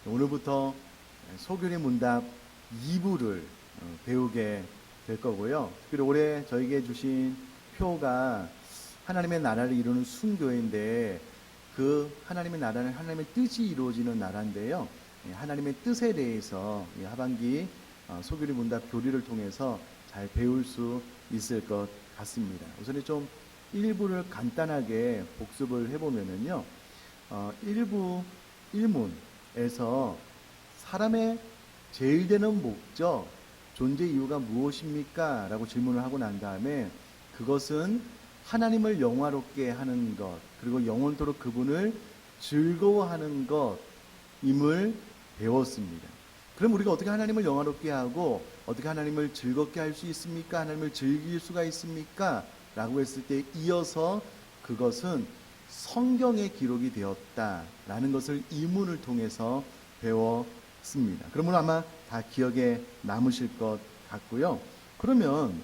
오늘부터 소규리 문답 2부를 배우게 될 거고요. 특별히 올해 저에게 주신 표가 하나님의 나라를 이루는 순교인데, 그 하나님의 나라는 하나님의 뜻이 이루어지는 나라인데요. 하나님의 뜻에 대해서 하반기 소규리 문답 교리를 통해서 잘 배울 수 있을 것 같습니다. 우선 좀 1부를 간단하게 복습을 해보면은요. 1부 1문에서 사람의 제일 되는 목적, 존재 이유가 무엇입니까? 라고 질문을 하고 난 다음에 그것은 하나님을 영화롭게 하는 것, 그리고 영원토록 그분을 즐거워하는 것임을 배웠습니다. 그럼 우리가 어떻게 하나님을 영화롭게 하고 어떻게 하나님을 즐겁게 할 수 있습니까? 하나님을 즐길 수가 있습니까? 라고 했을 때 이어서 그것은 성경에 기록이 되었다라는 것을 이문을 통해서 배웠습니다. 그러면 아마 다 기억에 남으실 것 같고요. 그러면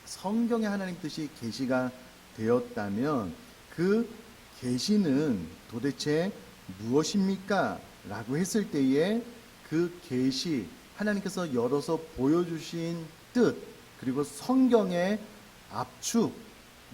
성경에 하나님 뜻이 계시가 되었다면 그 계시는 도대체 무엇입니까? 라고 했을 때에 그 계시, 하나님께서 열어서 보여주신 뜻, 그리고 성경의 압축,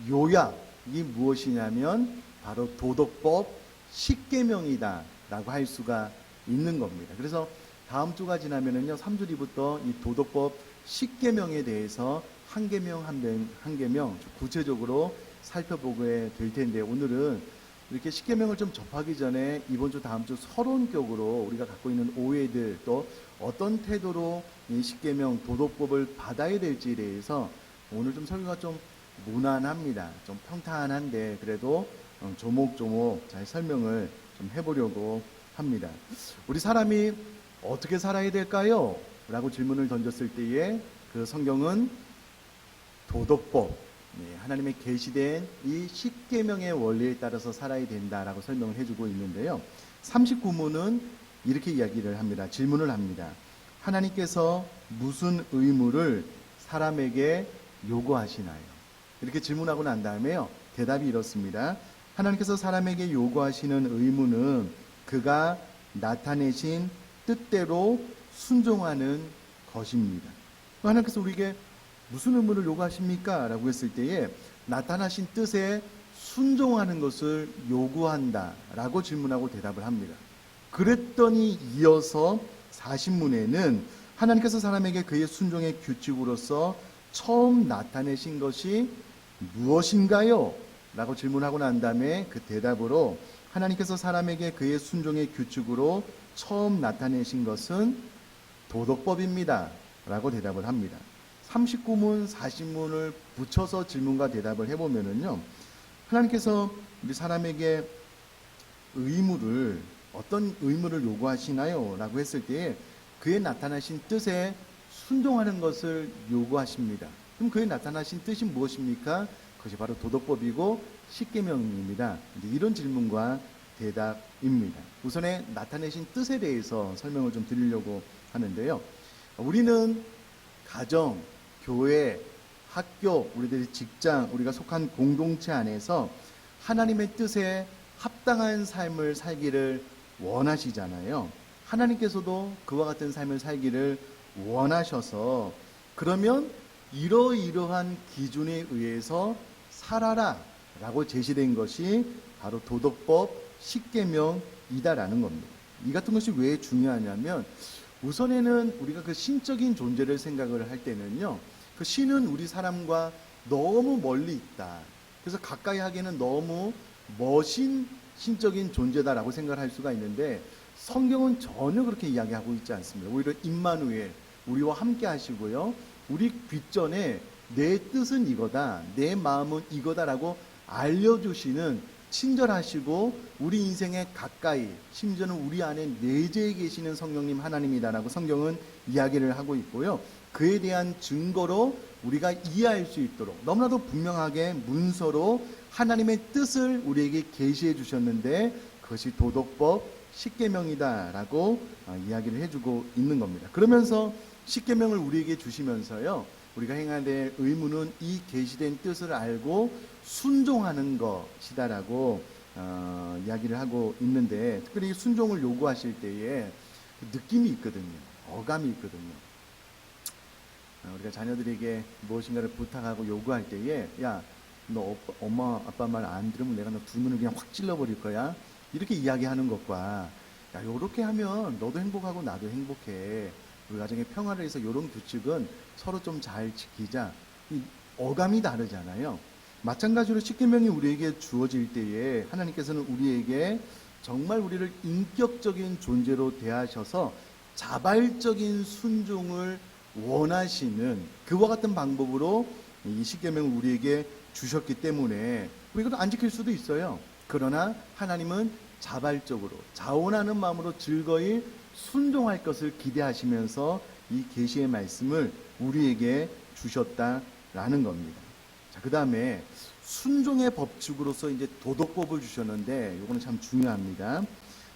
요약이 무엇이냐면 바로 도덕법 10계명이다 라고 할 수가 있는 겁니다. 그래서 다음 주가 지나면은요, 3주 뒤부터 이 도덕법 10계명에 대해서 한 계명 한 계명 구체적으로 살펴보게 될 텐데, 오늘은 이렇게 10계명을 좀 접하기 전에 이번 주 다음 주 서론격으로 우리가 갖고 있는 오해들, 또 어떤 태도로 이 10계명 도덕법을 받아야 될지에 대해서 오늘 좀 설교가 좀 무난합니다. 좀 평탄한데 그래도 조목조목 잘 설명을 좀 해보려고 합니다. 우리 사람이 어떻게 살아야 될까요? 라고 질문을 던졌을 때에 그 성경은 도덕법, 하나님의 계시된 이 10계명의 원리에 따라서 살아야 된다라고 설명을 해주고 있는데요. 39문은 이렇게 이야기를 합니다. 질문을 합니다. 하나님께서 무슨 의무를 사람에게 요구하시나요? 이렇게 질문하고 난 다음에요, 대답이 이렇습니다. 하나님께서 사람에게 요구하시는 의무는 그가 나타내신 뜻대로 순종하는 것입니다. 하나님께서 우리에게 무슨 의무를 요구하십니까? 라고 했을 때에 나타나신 뜻에 순종하는 것을 요구한다 라고 질문하고 대답을 합니다. 그랬더니 이어서 40문에는 하나님께서 사람에게 그의 순종의 규칙으로서 처음 나타내신 것이 무엇인가요? 라고 질문하고 난 다음에 그 대답으로 하나님께서 사람에게 그의 순종의 규칙으로 처음 나타내신 것은 도덕법입니다 라고 대답을 합니다. 39문, 40문을 붙여서 질문과 대답을 해보면은요, 하나님께서 우리 사람에게 의무를, 어떤 의무를 요구하시나요? 라고 했을 때에 그에 나타나신 뜻에 순종하는 것을 요구하십니다. 그럼 그에 나타나신 뜻이 무엇입니까? 그것이 바로 도덕법이고 10계명입니다. 이런 질문과 대답입니다. 우선에 나타내신 뜻에 대해서 설명을 좀 드리려고 하는데요. 우리는 가정, 교회, 학교, 우리들의 직장, 우리가 속한 공동체 안에서 하나님의 뜻에 합당한 삶을 살기를 원하시잖아요. 하나님께서도 그와 같은 삶을 살기를 원하셔서, 그러면 이러이러한 기준에 의해서 살아라 라고 제시된 것이 바로 도덕법 10계명이다라는 겁니다. 이 같은 것이 왜 중요하냐면, 우선에는 우리가 그 신적인 존재를 생각을 할 때는요, 그 신은 우리 사람과 너무 멀리 있다, 그래서 가까이 하기에는 너무 멋진 신적인 존재다라고 생각을 할 수가 있는데, 성경은 전혀 그렇게 이야기하고 있지 않습니다. 오히려 임마누엘, 우리와 함께 하시고요, 우리 귓전에 내 뜻은 이거다, 내 마음은 이거다라고 알려주시는, 친절하시고 우리 인생에 가까이, 심지어는 우리 안에 내재해 계시는 성령님 하나님이다라고 성경은 이야기를 하고 있고요. 그에 대한 증거로 우리가 이해할 수 있도록 너무나도 분명하게 문서로 하나님의 뜻을 우리에게 계시해 주셨는데, 그것이 도덕법 10계명이다라고 이야기를 해주고 있는 겁니다. 그러면서 10계명을 우리에게 주시면서요, 우리가 행해야 될 의무는 이 계시된 뜻을 알고 순종하는 것이다라고 이야기를 하고 있는데, 특별히 순종을 요구하실 때에 느낌이 있거든요. 어감이 있거든요. 우리가 자녀들에게 무엇인가를 부탁하고 요구할 때에, 야, 너 엄마 아빠 말 안 들으면 내가 너 두 눈을 그냥 확 찔러버릴 거야, 이렇게 이야기하는 것과, 야, 요렇게 하면 너도 행복하고 나도 행복해, 우리 가정의 평화를 위해서 요런 규칙은 서로 좀 잘 지키자, 이 어감이 다르잖아요. 마찬가지로 십계명이 우리에게 주어질 때에 하나님께서는 우리에게 정말 우리를 인격적인 존재로 대하셔서 자발적인 순종을 원하시는 그와 같은 방법으로 이 십계명을 우리에게 주셨기 때문에 우리가 안 지킬 수도 있어요. 그러나 하나님은 자발적으로 자원하는 마음으로 즐거이 순종할 것을 기대하시면서 이 계시의 말씀을 우리에게 주셨다라는 겁니다. 자, 그 다음에 순종의 법칙으로서 이제 도덕법을 주셨는데, 이거는 참 중요합니다.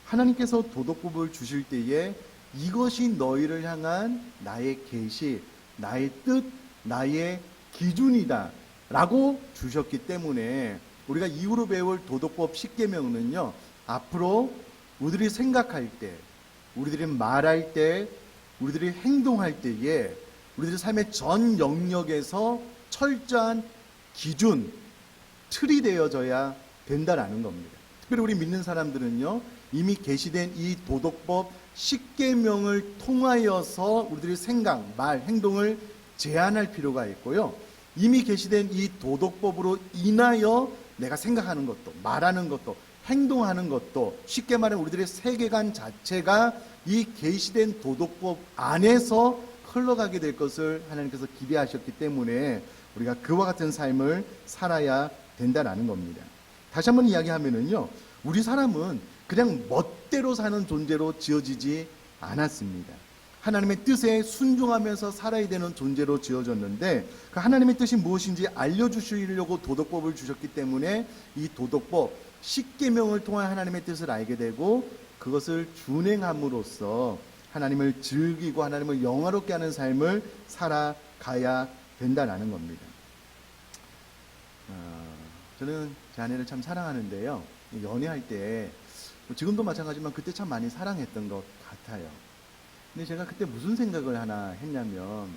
하나님께서 도덕법을 주실 때에 이것이 너희를 향한 나의 계시, 나의 뜻, 나의 기준이다 라고 주셨기 때문에 우리가 이후로 배울 도덕법 10계명은요, 앞으로 우리들이 생각할 때, 우리들이 말할 때, 우리들이 행동할 때에 우리들의 삶의 전 영역에서 철저한 기준, 틀이 되어져야 된다라는 겁니다. 특별히 우리 믿는 사람들은요, 이미 계시된 이 도덕법 10계명을 통하여서 우리들의 생각, 말, 행동을 제한할 필요가 있고요. 이미 계시된 이 도덕법으로 인하여 내가 생각하는 것도, 말하는 것도, 행동하는 것도, 쉽게 말하면 우리들의 세계관 자체가 이 계시된 도덕법 안에서 흘러가게 될 것을 하나님께서 기대하셨기 때문에 우리가 그와 같은 삶을 살아야 된다라는 겁니다. 다시 한번 이야기하면은요, 우리 사람은 그냥 멋대로 사는 존재로 지어지지 않았습니다. 하나님의 뜻에 순종하면서 살아야 되는 존재로 지어졌는데, 그 하나님의 뜻이 무엇인지 알려주시려고 도덕법을 주셨기 때문에 이 도덕법 10계명을 통한 하나님의 뜻을 알게 되고 그것을 준행함으로써 하나님을 즐기고 하나님을 영화롭게 하는 삶을 살아가야 된다라는 겁니다. 저는 제 아내를 참 사랑하는데요, 연애할 때 지금도 마찬가지지만 그때 참 많이 사랑했던 것 같아요. 근데 제가 그때 무슨 생각을 하나 했냐면,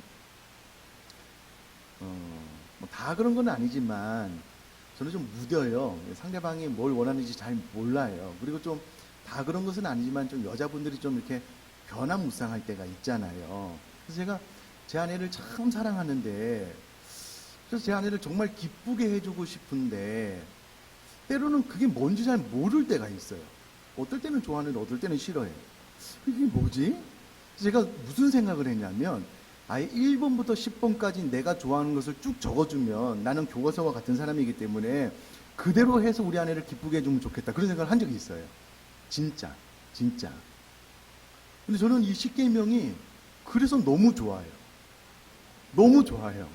다 그런 건 아니지만 저는 좀 무뎌요. 상대방이 뭘 원하는지 잘 몰라요. 그리고 좀 다 그런 것은 아니지만 좀 여자분들이 좀 이렇게 변화무쌍할 때가 있잖아요. 그래서 제가 제 아내를 참 사랑하는데, 그래서 제 아내를 정말 기쁘게 해주고 싶은데 때로는 그게 뭔지 잘 모를 때가 있어요. 어떨 때는 좋아하는데 어떨 때는 싫어해요. 이게 뭐지? 제가 무슨 생각을 했냐면, 아예 1번부터 10번까지 내가 좋아하는 것을 쭉 적어주면 나는 교과서와 같은 사람이기 때문에 그대로 해서 우리 아내를 기쁘게 해주면 좋겠다, 그런 생각을 한 적이 있어요. 진짜. 근데 저는 이 10계명이 그래서 너무 좋아요. 너무 좋아요.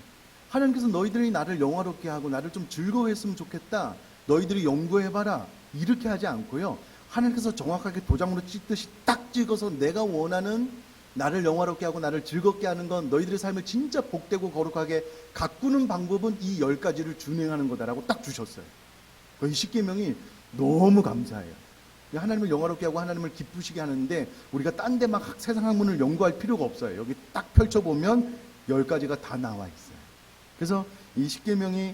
하나님께서 너희들이 나를 영화롭게 하고 나를 좀 즐거워했으면 좋겠다, 너희들이 연구해봐라, 이렇게 하지 않고요, 하나님께서 정확하게 도장으로 찍듯이 딱 찍어서 내가 원하는 나를 영화롭게 하고 나를 즐겁게 하는 건 너희들의 삶을 진짜 복되고 거룩하게 가꾸는 방법은 이 10가지를 준행하는 거다라고 딱 주셨어요. 이 10계명이 너무 감사해요. 하나님을 영화롭게 하고 하나님을 기쁘시게 하는데 우리가 딴 데 막 세상 학문을 연구할 필요가 없어요. 여기 딱 펼쳐보면 10가지가 다 나와 있어요. 그래서 이 10계명이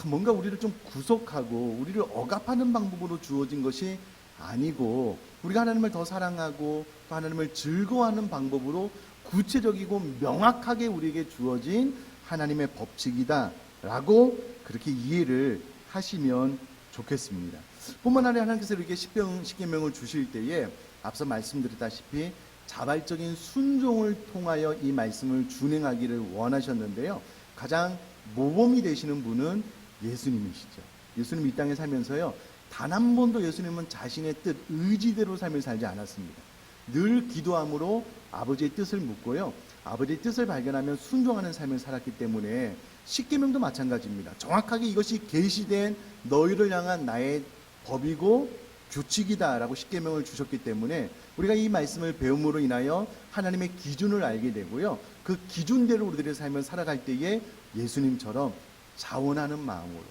뭔가 우리를 좀 구속하고 우리를 억압하는 방법으로 주어진 것이 아니고, 우리가 하나님을 더 사랑하고 또 하나님을 즐거워하는 방법으로 구체적이고 명확하게 우리에게 주어진 하나님의 법칙이다라고 그렇게 이해를 하시면 좋겠습니다. 뿐만 아니라 하나님께서 이렇게 10계명을 주실 때에 앞서 말씀드렸다시피 자발적인 순종을 통하여 이 말씀을 준행하기를 원하셨는데요, 가장 모범이 되시는 분은 예수님이시죠. 예수님 이 땅에 살면서요, 단 한 번도 예수님은 자신의 뜻, 의지대로 삶을 살지 않았습니다. 늘 기도함으로 아버지의 뜻을 묻고요, 아버지의 뜻을 발견하면 순종하는 삶을 살았기 때문에 10계명도 마찬가지입니다. 정확하게 이것이 계시된 너희를 향한 나의 법이고 규칙이다라고 10계명을 주셨기 때문에 우리가 이 말씀을 배움으로 인하여 하나님의 기준을 알게 되고요, 그 기준대로 우리들의 삶을 살아갈 때에 예수님처럼 자원하는 마음으로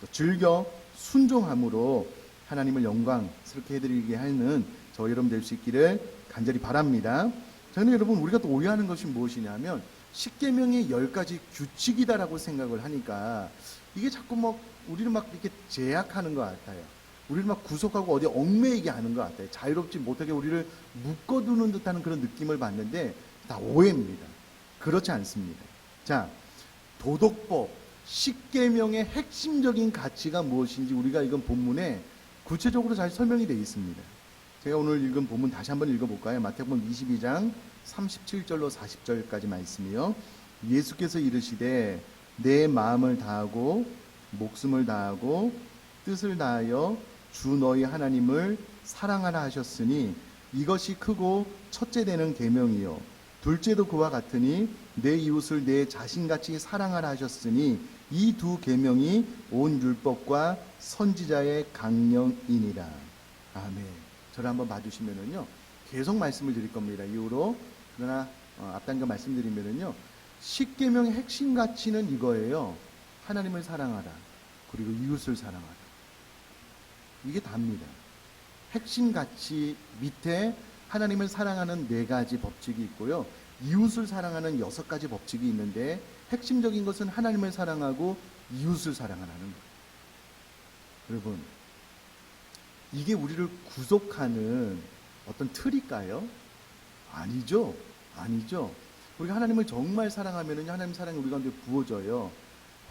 또 즐겨 순종함으로 하나님을 영광스럽게 해드리게 하는 저 여러분 될 수 있기를 간절히 바랍니다. 자, 근데 여러분, 우리가 또 오해하는 것이 무엇이냐면 십계명이 10가지 규칙이다라고 생각을 하니까 이게 자꾸 우리를 이렇게 제약하는 것 같아요. 우리를 구속하고 어디 얽매이게 하는 것 같아요. 자유롭지 못하게 우리를 묶어두는 듯하는 그런 느낌을 받는데 다 오해입니다. 그렇지 않습니다. 자, 도덕법, 십계명의 핵심적인 가치가 무엇인지 우리가 읽은 본문에 구체적으로 잘 설명이 되어 있습니다. 제가 오늘 읽은 본문 다시 한번 읽어볼까요? 마태복음 22장 37절로 40절까지 말씀이요. 예수께서 이르시되 내 마음을 다하고 목숨을 다하고 뜻을 다하여 주 너희 하나님을 사랑하라 하셨으니 이것이 크고 첫째 되는 계명이요 둘째도 그와 같으니 내 이웃을 내 자신같이 사랑하라 하셨으니 이 두 계명이 온 율법과 선지자의 강령이니라. 아멘. 저를 한번 봐주시면은요 계속 말씀을 드릴 겁니다. 이후로. 그러나 앞당겨 말씀드리면은요 십계명의 핵심 가치는 이거예요. 하나님을 사랑하라. 그리고 이웃을 사랑하라. 이게 답니다. 핵심 가치 밑에 하나님을 사랑하는 4가지 법칙이 있고요. 이웃을 사랑하는 6가지 법칙이 있는데 핵심적인 것은 하나님을 사랑하고 이웃을 사랑하라는 거예요. 여러분, 이게 우리를 구속하는 어떤 틀일까요? 아니죠. 아니죠. 우리가 하나님을 정말 사랑하면 하나님 사랑이 우리 가운데 부어져요.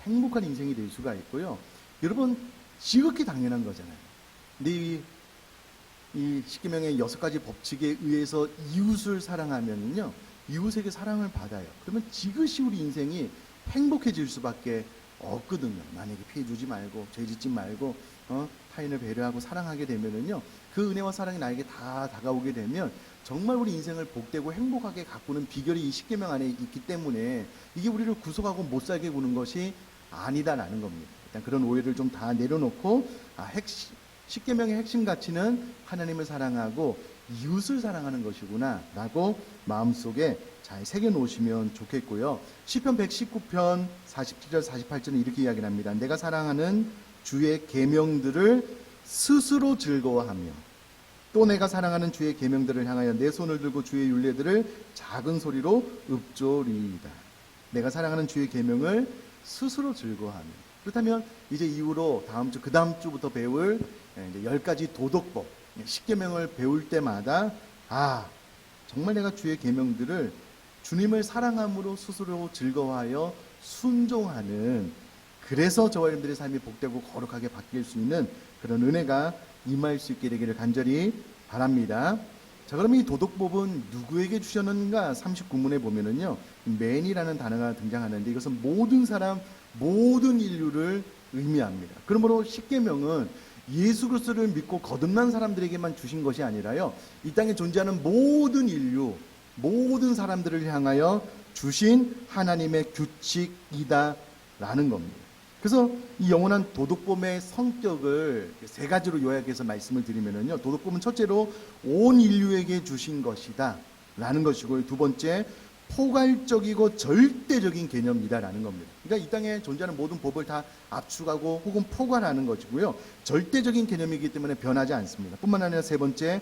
행복한 인생이 될 수가 있고요. 여러분, 지극히 당연한 거잖아요. 근데 이 십계명의 6가지 법칙에 의해서 이웃을 사랑하면요 이웃에게 사랑을 받아요. 그러면 지그시 우리 인생이 행복해질 수밖에 없거든요. 만약에 피해 주지 말고 죄 짓지 말고 타인을 배려하고 사랑하게 되면은요 그 은혜와 사랑이 나에게 다 다가오게 되면 정말 우리 인생을 복되고 행복하게 가꾸는 비결이 이 십계명 안에 있기 때문에 이게 우리를 구속하고 못 살게 구는 것이 아니다라는 겁니다. 일단 그런 오해를 좀 다 내려놓고 십계명의 핵심 가치는 하나님을 사랑하고 이웃을 사랑하는 것이구나 라고 마음속에 잘 새겨놓으시면 좋겠고요. 시편 119편 47절 48절은 이렇게 이야기를 합니다. 내가 사랑하는 주의 계명들을 스스로 즐거워하며 또 내가 사랑하는 주의 계명들을 향하여 내 손을 들고 주의 율례들을 작은 소리로 읊조리이다. 내가 사랑하는 주의 계명을 스스로 즐거워하며. 그렇다면 이제 이후로 그 다음 주부터 배울 이제 10가지 도덕법, 십계명을 배울 때마다 정말 내가 주의 계명들을 주님을 사랑함으로 스스로 즐거워하여 순종하는, 그래서 저와 여러분들의 삶이 복되고 거룩하게 바뀔 수 있는 그런 은혜가 임할 수 있게 되기를 간절히 바랍니다. 자, 그러면 이 도덕법은 누구에게 주셨는가? 39문에 보면은요, man이라는 단어가 등장하는데 이것은 모든 사람, 모든 인류를 의미합니다. 그러므로 십계명은 예수 그리스도를 믿고 거듭난 사람들에게만 주신 것이 아니라요, 이 땅에 존재하는 모든 인류, 모든 사람들을 향하여 주신 하나님의 규칙이다라는 겁니다. 그래서 이 영원한 도덕법의 성격을 3가지로 요약해서 말씀을 드리면은요, 도덕법은 첫째로 온 인류에게 주신 것이다 라는 것이고요, 두 번째 포괄적이고 절대적인 개념이다라는 겁니다. 그러니까 이 땅에 존재하는 모든 법을 다 압축하고 혹은 포괄하는 것이고요, 절대적인 개념이기 때문에 변하지 않습니다. 뿐만 아니라 세 번째,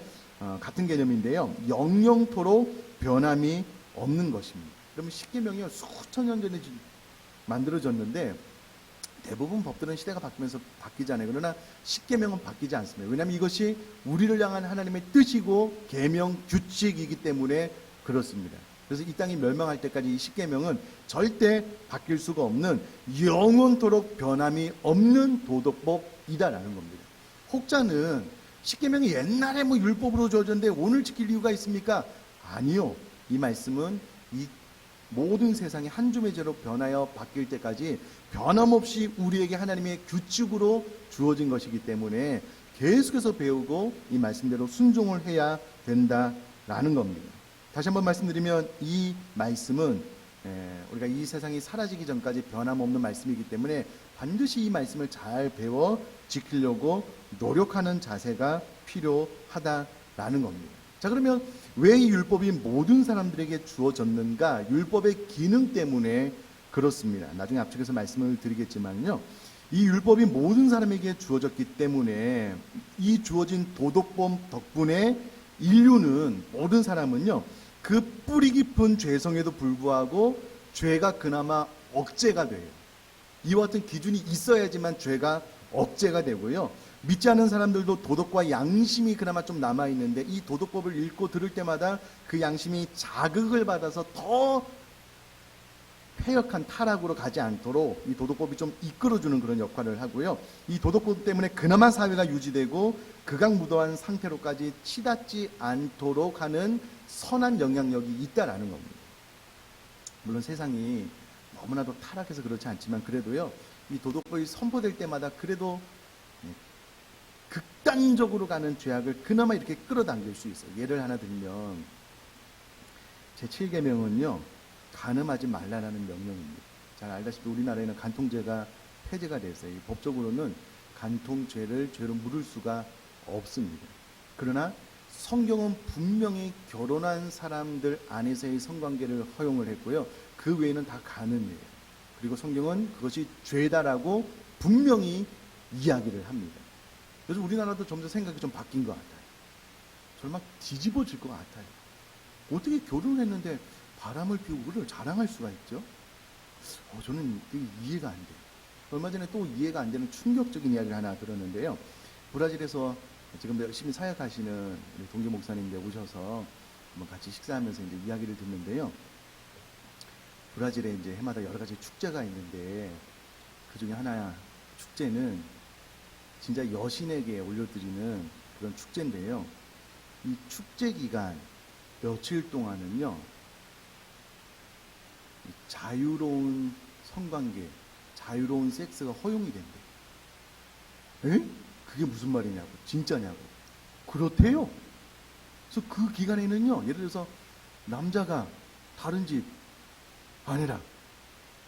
같은 개념인데요, 영영토록 변함이 없는 것입니다. 그러면 십계명이 수천 년 전에 만들어졌는데 대부분 법들은 시대가 바뀌면서 바뀌잖아요. 그러나 십계명은 바뀌지 않습니다. 왜냐하면 이것이 우리를 향한 하나님의 뜻이고 계명, 규칙이기 때문에 그렇습니다. 그래서 이 땅이 멸망할 때까지 이 십계명은 절대 바뀔 수가 없는, 영원토록 변함이 없는 도덕법이다라는 겁니다. 혹자는 십계명이 옛날에 율법으로 주어졌는데 오늘 지킬 이유가 있습니까? 아니요. 이 말씀은 이 모든 세상이 한 줌의 죄로 변하여 바뀔 때까지 변함없이 우리에게 하나님의 규칙으로 주어진 것이기 때문에 계속해서 배우고 이 말씀대로 순종을 해야 된다라는 겁니다. 다시 한번 말씀드리면 이 말씀은 우리가 이 세상이 사라지기 전까지 변함없는 말씀이기 때문에 반드시 이 말씀을 잘 배워 지키려고 노력하는 자세가 필요하다라는 겁니다. 자, 그러면 왜 이 율법이 모든 사람들에게 주어졌는가? 율법의 기능 때문에 그렇습니다. 나중에 앞쪽에서 말씀을 드리겠지만요, 이 율법이 모든 사람에게 주어졌기 때문에 이 주어진 도덕법 덕분에 인류는, 모든 사람은요, 그 뿌리 깊은 죄성에도 불구하고 죄가 그나마 억제가 돼요. 이와 같은 기준이 있어야지만 죄가 억제가 되고요. 믿지 않는 사람들도 도덕과 양심이 그나마 좀 남아있는데, 이 도덕법을 읽고 들을 때마다 그 양심이 자극을 받아서 더 폐역한 타락으로 가지 않도록 이 도덕법이 좀 이끌어주는 그런 역할을 하고요. 이 도덕법 때문에 그나마 사회가 유지되고 극악무도한 상태로까지 치닫지 않도록 하는 선한 영향력이 있다라는 겁니다. 물론 세상이 너무나도 타락해서 그렇지 않지만 그래도요, 이 도덕법이 선포될 때마다 그래도 극단적으로 가는 죄악을 그나마 이렇게 끌어당길 수 있어요. 예를 하나 들면 제7계명은요, 간음하지 말라라는 명령입니다. 잘 알다시피 우리나라에는 간통죄가 폐지가 됐어요. 법적으로는 간통죄를 죄로 물을 수가 없습니다. 그러나 성경은 분명히 결혼한 사람들 안에서의 성관계를 허용을 했고요. 그 외에는 다 간음이에요. 그리고 성경은 그것이 죄다라고 분명히 이야기를 합니다. 그래서 우리나라도 점점 생각이 좀 바뀐 것 같아요. 정말 뒤집어질 것 같아요. 어떻게 결혼을 했는데 바람을 피우고 그걸 자랑할 수가 있죠? 저는 되게 이해가 안 돼요. 얼마 전에 또 이해가 안 되는 충격적인 이야기를 하나 들었는데요. 브라질에서 지금 열심히 사역하시는 우리 동기 목사님들 오셔서 한번 같이 식사하면서 이제 이야기를 듣는데요. 브라질에 이제 해마다 여러 가지 축제가 있는데 그 중에 하나 축제는 진짜 여신에게 올려드리는 그런 축제인데요. 이 축제 기간 며칠 동안은요, 자유로운 성관계, 자유로운 섹스가 허용이 된대. 에? 그게 무슨 말이냐고, 진짜냐고. 그렇대요. 그래서 그 기간에는요, 예를 들어서 남자가 다른 집 아내랑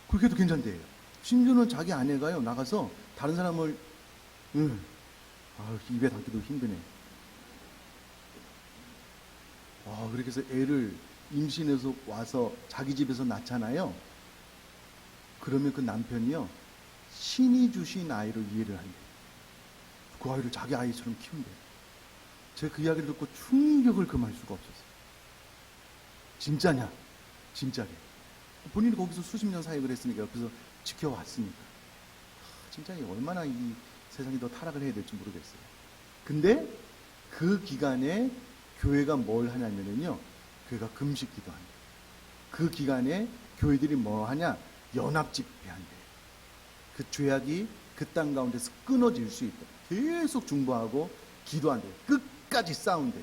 그렇게 해도 괜찮대요. 심지어는 자기 아내가요, 나가서 다른 사람을 입에 담기도 힘드네. 그렇게 해서 애를 임신해서 와서 자기 집에서 낳잖아요. 그러면 그 남편이요, 신이 주신 아이를 이해를 한대. 그 아이를 자기 아이처럼 키운대. 제가 그 이야기를 듣고 충격을 금할 수가 없었어요. 진짜냐? 진짜래. 본인이 거기서 수십 년 사역을 했으니까 옆에서 지켜왔으니까. 진짜 얼마나 이 세상이 더 타락을 해야 될지 모르겠어요. 근데 그 기간에 교회가 뭘 하냐면요, 교회가 금식 기도한대. 그 기간에 교회들이 뭐 하냐? 연합 집회한대. 그 죄악이 그 땅 가운데서 끊어질 수 있도록 계속 중보하고 기도한대. 끝까지 싸운대.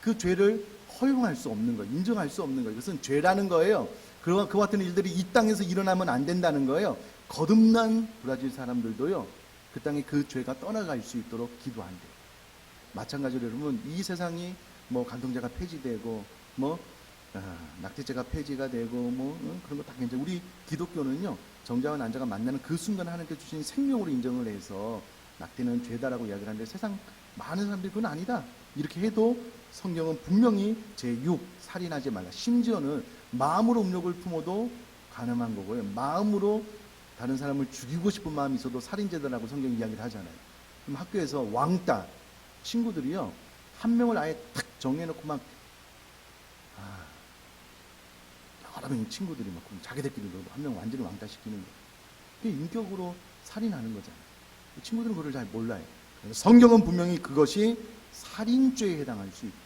그 죄를 허용할 수 없는 거예요. 인정할 수 없는 거예요. 이것은 죄라는 거예요. 그와 같은 일들이 이 땅에서 일어나면 안 된다는 거예요. 거듭난 브라질 사람들도요, 그 땅에 그 죄가 떠나갈 수 있도록 기도한대요. 마찬가지로 여러분, 이 세상이 뭐 간통죄가 폐지되고 낙태죄가 폐지가 되고 그런 거 다 괜찮아요. 우리 기독교는요, 정자와 난자가 만나는 그 순간 하나님께 주신 생명으로 인정을 해서 낙태는 죄다라고 이야기를 하는데, 세상 많은 사람들이 그건 아니다 이렇게 해도 성경은 분명히 제6 살인하지 말라, 심지어는 마음으로 음욕을 품어도 가늠한 거고요, 마음으로 다른 사람을 죽이고 싶은 마음이 있어도 살인죄다라고 성경이 이야기를 하잖아요. 그럼 학교에서 왕따 친구들이요, 한 명을 아예 탁 정해놓고 막 여러 명의 친구들이 막 자기들끼리도 한 명 완전히 왕따시키는 거예요. 그게 인격으로 살인하는 거잖아요. 친구들은 그걸 잘 몰라요. 성경은 분명히 그것이 살인죄에 해당할 수 있다.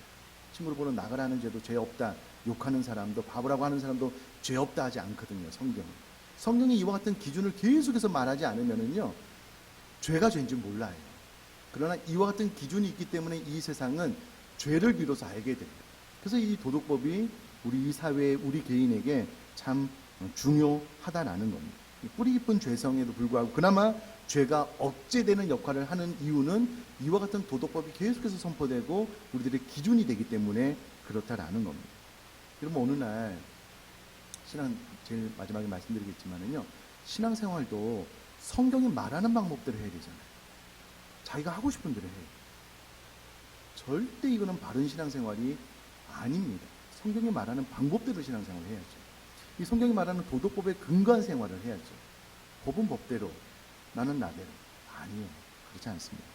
친구를 보러 나가라는 죄도 죄 없다, 욕하는 사람도, 바보라고 하는 사람도 죄 없다 하지 않거든요. 성경이 이와 같은 기준을 계속해서 말하지 않으면은요, 죄가 죄인지 몰라요. 그러나 이와 같은 기준이 있기 때문에 이 세상은 죄를 비로소 알게 됩니다. 그래서 이 도덕법이 우리 이 사회에, 우리 개인에게 참 중요하다라는 겁니다. 뿌리 깊은 죄성에도 불구하고 그나마 죄가 억제되는 역할을 하는 이유는 이와 같은 도덕법이 계속해서 선포되고 우리들의 기준이 되기 때문에 그렇다라는 겁니다. 여러분, 어느 날 신앙, 제일 마지막에 말씀드리겠지만은요, 신앙생활도 성경이 말하는 방법대로 해야 되잖아요. 자기가 하고 싶은 대로 해요. 절대 이거는 바른 신앙생활이 아닙니다. 성경이 말하는 방법대로 신앙생활을 해야죠. 이 성경이 말하는 도덕법에 근거한 생활을 해야죠. 법은 법대로, 나는 나대로. 아니요. 그렇지 않습니다.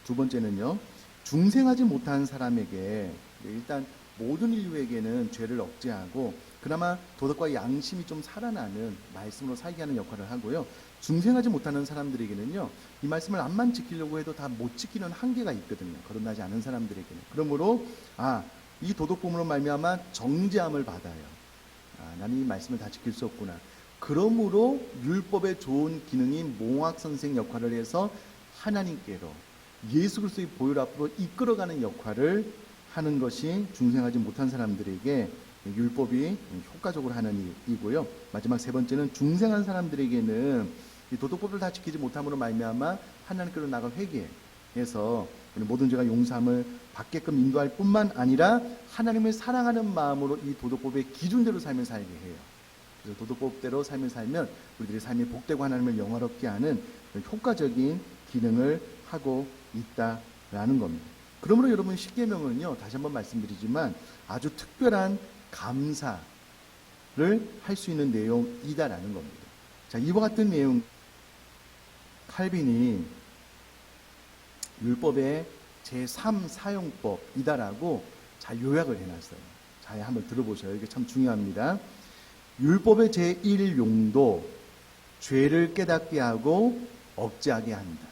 두 번째는요. 중생하지 못한 사람에게 일단 모든 인류에게는 죄를 억제하고 그나마 도덕과 양심이 좀 살아나는 말씀으로 살게 하는 역할을 하고요. 중생하지 못하는 사람들에게는요. 이 말씀을 암만 지키려고 해도 다 못 지키는 한계가 있거든요. 거듭나지 않은 사람들에게는. 그러므로 이 도덕보문으로 말미암아 정죄함을 받아요. 나는 이 말씀을 다 지킬 수 없구나. 그러므로 율법의 좋은 기능이 몽학선생 역할을 해서 하나님께로 예수 그리스도의 보혈 앞으로 이끌어가는 역할을 하는 것이 중생하지 못한 사람들에게 율법이 효과적으로 하는 일이고요. 마지막 세 번째는 중생한 사람들에게는 이 도덕법을 다 지키지 못함으로 말미암아 하나님께로 나가 회개해서 모든 죄가 용서함을 받게끔 인도할 뿐만 아니라 하나님을 사랑하는 마음으로 이 도덕법의 기준대로 삶을 살게 해요. 그래서 도덕법대로 삶을 살면 우리들의 삶이 복되고 하나님을 영화롭게 하는 효과적인 기능을 하고 있다라는 겁니다. 그러므로 여러분 십계명은요, 다시 한번 말씀드리지만 아주 특별한 감사를 할 수 있는 내용이다라는 겁니다. 자, 이와 같은 내용 칼빈이 율법의 제3사용법이다라고 요약을 해놨어요. 자, 한번 들어보셔요. 이게 참 중요합니다. 율법의 제1용도 죄를 깨닫게 하고 억제하게 한다.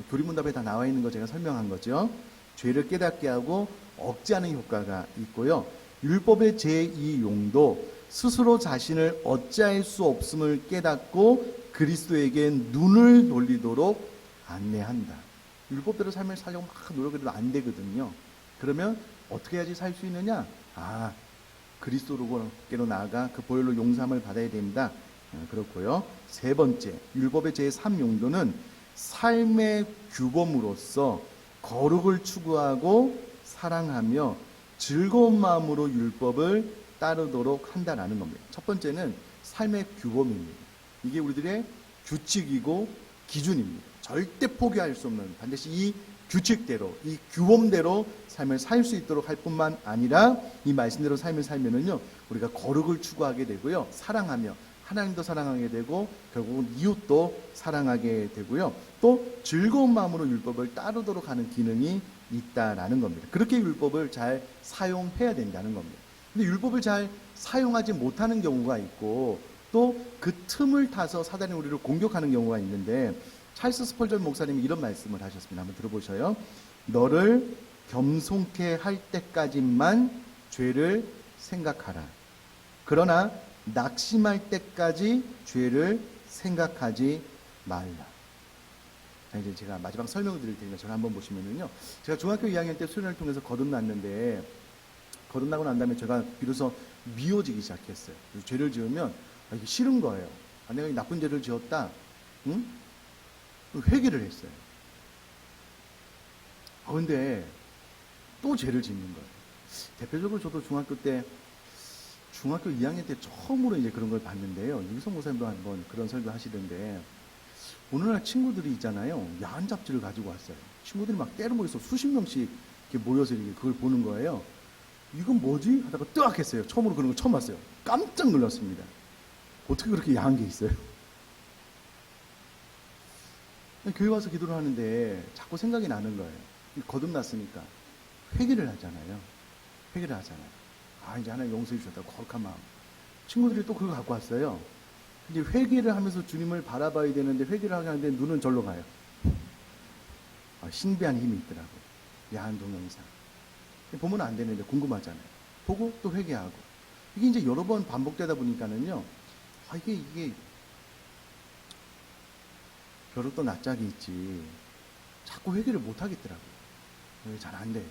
교리문답에 다 나와 있는 거 제가 설명한 거죠. 죄를 깨닫게 하고 억제하는 효과가 있고요. 율법의 제2용도 스스로 자신을 어찌할 수 없음을 깨닫고 그리스도에게 눈을 돌리도록 안내한다. 율법대로 삶을 살려고 막 노력해도 안 되거든요. 그러면 어떻게 해야지 살 수 있느냐? 그리스도로께로 나아가 그 보혈로 용서함을 받아야 된다. 그렇고요. 세 번째, 율법의 제3용도는 삶의 규범으로서 거룩을 추구하고 사랑하며 즐거운 마음으로 율법을 따르도록 한다라는 겁니다. 첫 번째는 삶의 규범입니다. 이게 우리들의 규칙이고 기준입니다. 절대 포기할 수 없는, 반드시 이 규칙대로, 이 규범대로 삶을 살 수 있도록 할 뿐만 아니라 이 말씀대로 삶을 살면은요, 우리가 거룩을 추구하게 되고요, 사랑하며 하나님도 사랑하게 되고 결국은 이웃도 사랑하게 되고요, 또 즐거운 마음으로 율법을 따르도록 하는 기능이 있다라는 겁니다. 그렇게 율법을 잘 사용해야 된다는 겁니다. 근데 율법을 잘 사용하지 못하는 경우가 있고 또 그 틈을 타서 사단이 우리를 공격하는 경우가 있는데, 찰스 스펄전 목사님이 이런 말씀을 하셨습니다. 한번 들어보셔요. 너를 겸손케 할 때까지만 죄를 생각하라. 그러나 낙심할 때까지 죄를 생각하지 말라. 자, 이제 제가 마지막 설명을 드릴 테니까 저를 한번 보시면은요. 제가 중학교 2학년 때 수련을 통해서 거듭났는데, 거듭나고 난 다음에 제가 비로소 미워지기 시작했어요. 죄를 지으면 이게 싫은 거예요. 내가 이 나쁜 죄를 지었다. 응? 회개를 했어요. 근데 또 죄를 짓는 거예요. 대표적으로 저도 중학교 2학년 때 처음으로 이제 그런 걸 봤는데요. 유기성 목사님도 한번 그런 설교 하시던데, 어느 날 친구들이 있잖아요. 야한 잡지를 가지고 왔어요. 친구들이 막 때려 모여서 수십 명씩 이렇게 모여서 이렇게 그걸 보는 거예요. 이건 뭐지? 하다가 뜨악 했어요. 처음으로 그런 걸 처음 봤어요. 깜짝 놀랐습니다. 어떻게 그렇게 야한 게 있어요? 교회 와서 기도를 하는데 자꾸 생각이 나는 거예요. 거듭났으니까 회개를 하잖아요. 회개를 하잖아요. 이제 하나님 용서해 주셨다고 거룩한 마음. 친구들이 또 그거 갖고 왔어요. 이제 회개를 하면서 주님을 바라봐야 되는데 회개를 하는데 눈은 절로 가요. 신비한 힘이 있더라고요. 야한 동영상. 보면 안 되는데 궁금하잖아요. 보고 또 회개하고. 이게 이제 여러 번 반복되다 보니까는요. 이게 벼룩도 낯짝이 있지. 자꾸 회개를 못 하겠더라고요. 잘 안 돼요.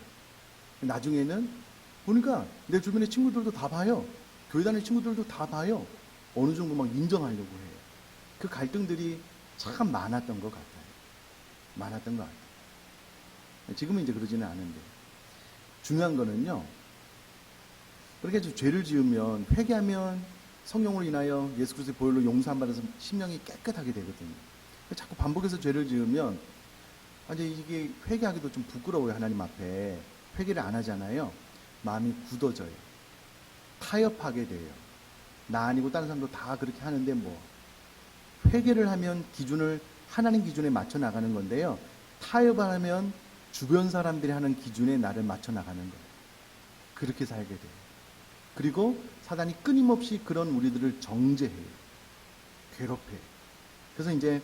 나중에는 보니까 내 주변의 친구들도 다 봐요. 교회 다니는 친구들도 다 봐요. 어느 정도 막 인정하려고 해요. 그 갈등들이 참 많았던 것 같아요. 많았던 것 같아요. 지금은 이제 그러지는 않은데. 중요한 거는요. 그렇게 죄를 지으면, 회개하면 성령으로 인하여 예수 그리스도의 보혈로 용서함 받아서 심령이 깨끗하게 되거든요. 자꾸 반복해서 죄를 지으면 이제 이게 회개하기도 좀 부끄러워요. 하나님 앞에 회개를 안 하잖아요. 마음이 굳어져요. 타협하게 돼요. 나 아니고 다른 사람도 다 그렇게 하는데 회개를 하면 기준을 하나님 기준에 맞춰 나가는 건데요. 타협을 하면 주변 사람들이 하는 기준에 나를 맞춰 나가는 거예요. 그렇게 살게 돼요. 그리고 사단이 끊임없이 그런 우리들을 정죄해요. 괴롭혀요. 그래서 이제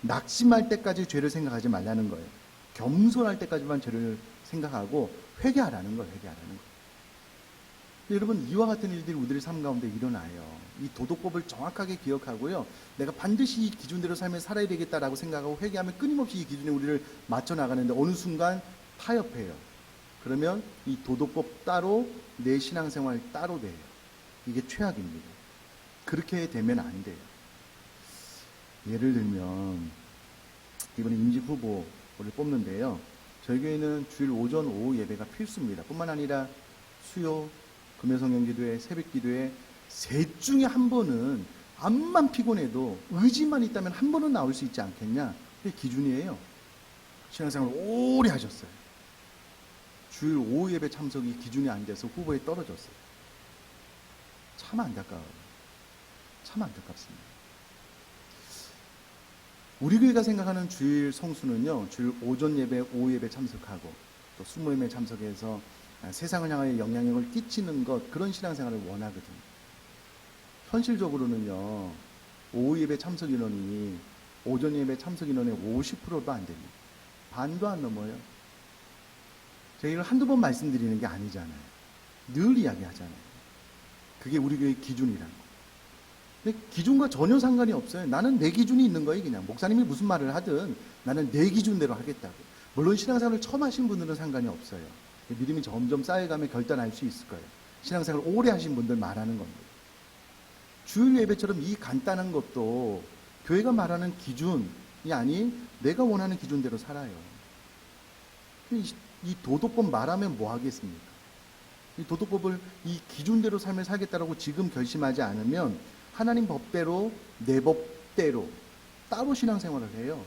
낙심할 때까지 죄를 생각하지 말라는 거예요. 겸손할 때까지만 죄를 생각하고 회개하라는 거예요. 회개하라는 거예요. 여러분, 이와 같은 일들이 우리들의 삶 가운데 일어나요. 이 도덕법을 정확하게 기억하고요. 내가 반드시 이 기준대로 삶을 살아야 되겠다라고 생각하고 회개하면 끊임없이 이 기준에 우리를 맞춰 나가는데 어느 순간 타협해요. 그러면 이 도덕법 따로 내 신앙생활 따로 돼요. 이게 최악입니다. 그렇게 되면 안 돼요. 예를 들면 이번에 임직 후보를 뽑는데요. 저희 교회는 주일 오전 오후 예배가 필수입니다. 뿐만 아니라 수요, 금요성령 기도회, 새벽 기도회 셋 중에 한 번은 암만 피곤해도 의지만 있다면 한 번은 나올 수 있지 않겠냐. 그게 기준이에요. 신앙생활을 오래 하셨어요. 주일 오후 예배 참석이 기준이 안 돼서 후보에 떨어졌어요. 참 안타까워요. 참 안타깝습니다. 우리 교회가 생각하는 주일 성수는요, 주일 오전 예배, 오후 예배 참석하고 또 수모임에 참석해서 세상을 향하여 영향력을 끼치는 것, 그런 신앙생활을 원하거든요. 현실적으로는요, 오후 예배 참석 인원이 오전 예배 참석 인원의 50%도 안 됩니다. 반도 안 넘어요. 제가 이걸 한두 번 말씀드리는 게 아니잖아요. 늘 이야기하잖아요. 그게 우리 교회의 기준이라는 거. 근데 기준과 전혀 상관이 없어요. 나는 내 기준이 있는 거예요. 그냥 목사님이 무슨 말을 하든 나는 내 기준대로 하겠다고. 물론 신앙생활을 처음 하신 분들은 상관이 없어요. 믿음이 점점 쌓여가면 결단할 수 있을 거예요. 신앙생활을 오래 하신 분들 말하는 겁니다. 주일 예배처럼 이 간단한 것도 교회가 말하는 기준이 아닌 내가 원하는 기준대로 살아요. 이 도덕법 말하면 뭐 하겠습니까? 이 도덕법을 이 기준대로 삶을 살겠다라고 지금 결심하지 않으면 하나님 법대로 내 법대로 따로 신앙생활을 해요.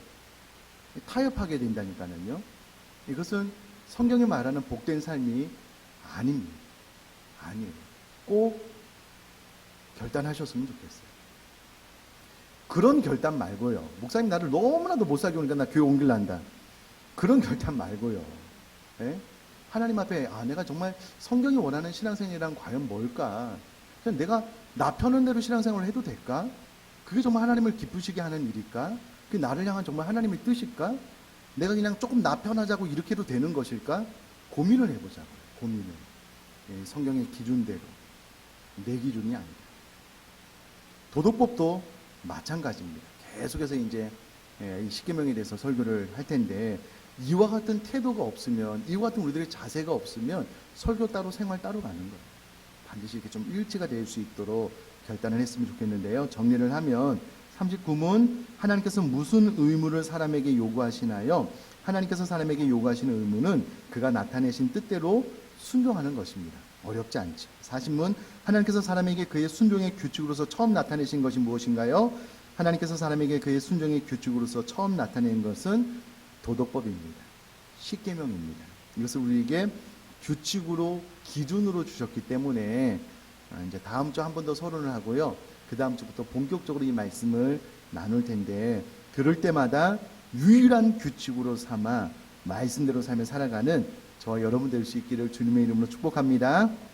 타협하게 된다니까요. 이것은 성경이 말하는 복된 삶이 아닙니다. 아니에요. 꼭 결단하셨으면 좋겠어요. 그런 결단 말고요. 목사님 나를 너무나도 못 살게 오니까 나 교회 옮길란다. 그런 결단 말고요. 네? 하나님 앞에 내가 정말 성경이 원하는 신앙생활이란 과연 뭘까? 그냥 내가 나 편한 대로 신앙생활을 해도 될까? 그게 정말 하나님을 기쁘시게 하는 일일까? 그게 나를 향한 정말 하나님의 뜻일까? 내가 그냥 조금 나 편하자고 이렇게 해도 되는 것일까? 고민을 해보자고요. 고민을. 성경의 기준대로. 내 기준이 아니다. 도덕법도 마찬가지입니다. 계속해서 이제 이 십계명에 대해서 설교를 할 텐데 이와 같은 태도가 없으면, 이와 같은 우리들의 자세가 없으면 설교 따로 생활 따로 가는 거예요. 반드시 이렇게 좀 일치가 될 수 있도록 결단을 했으면 좋겠는데요. 정리를 하면 39문, 하나님께서 무슨 의무를 사람에게 요구하시나요? 하나님께서 사람에게 요구하시는 의무는 그가 나타내신 뜻대로 순종하는 것입니다. 어렵지 않죠. 40문, 하나님께서 사람에게 그의 순종의 규칙으로서 처음 나타내신 것이 무엇인가요? 하나님께서 사람에게 그의 순종의 규칙으로서 처음 나타낸 것은 도덕법입니다. 십계명입니다. 이것을 우리에게 규칙으로, 기준으로 주셨기 때문에 이제 다음 주 한 번 더 서론을 하고요. 그 다음 주부터 본격적으로 이 말씀을 나눌 텐데, 그럴 때마다 유일한 규칙으로 삼아 말씀대로 삶을 살아가는 저와 여러분 될 수 있기를 주님의 이름으로 축복합니다.